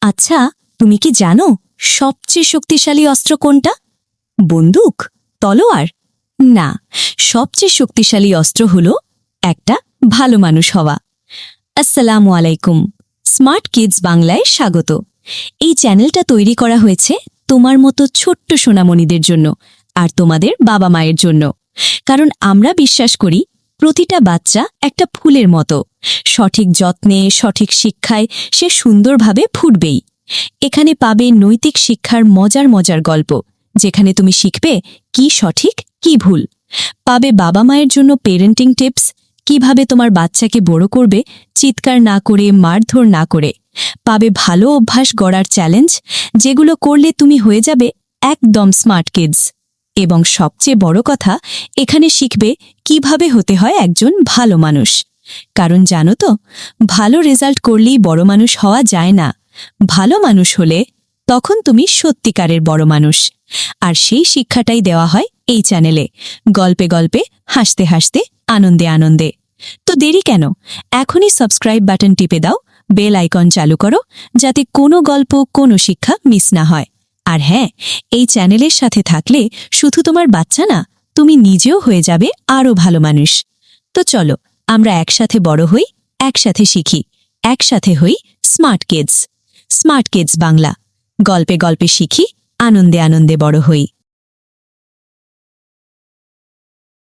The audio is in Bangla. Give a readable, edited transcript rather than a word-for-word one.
আচ্ছা, তুমি কি জানো সবচেয়ে শক্তিশালী অস্ত্র কোনটা? বন্দুক? তলোয়ার? না, সবচেয়ে শক্তিশালী অস্ত্র হলো একটা ভালো মানুষ হওয়া। আসসালামু আলাইকুম। স্মার্ট কিডস বাংলায় স্বাগত। এই চ্যানেলটা তৈরি করা হয়েছে তোমার মতো ছোট্ট সোনামণিদের জন্য আর তোমাদের বাবা মায়ের জন্য। কারণ আমরা বিশ্বাস করি প্রতিটা বাচ্চা একটা ফুলের মতো, সঠিক যত্নে, সঠিক শিক্ষায় সে সুন্দরভাবে ফুটবেই। এখানে পাবে নৈতিক শিক্ষার মজার মজার গল্প, যেখানে তুমি শিখবে কি সঠিক কি ভুল। পাবে বাবা মায়ের জন্য পেরেন্টিং টিপস, কিভাবে তোমার বাচ্চাকে বড় করবে চিৎকার না করে, মারধর না করে। পাবে ভালো অভ্যাস গড়ার চ্যালেঞ্জ, যেগুলো করলে তুমি হয়ে যাবে একদম স্মার্ট কিডস। এবং সবচেয়ে বড় কথা, এখানে শিখবে কিভাবে হতে হয় একজন ভালো মানুষ। কারণ জানো তো, ভালো রেজাল্ট করলেই বড় মানুষ হওয়া যায় না। ভালো মানুষ হলে তখন তুমি সত্যিকারের বড় মানুষ। আর সেই শিক্ষাটাই দেওয়া হয় এই চ্যানেলে, গল্পে গল্পে, হাসতে হাসতে, আনন্দে আনন্দে। তো দেরি কেন? এখনই সাবস্ক্রাইব বাটন টিপে দাও, বেল আইকন চালু করো, যাতে কোনো গল্প, কোনো শিক্ষা মিস না হয়। আর হ্যাঁ, এই চ্যানেলের সাথে থাকলে শুধু তোমার বাচ্চা না, তুমি নিজেও হয়ে যাবে আরও ভালো মানুষ। তো চলো, আমরা একসাথে বড় হই, একসাথে শিখি, একসাথে হই smart kids. Smart kids Bangla, গল্পে গল্পে শিখি, আনন্দে আনন্দে বড় হই।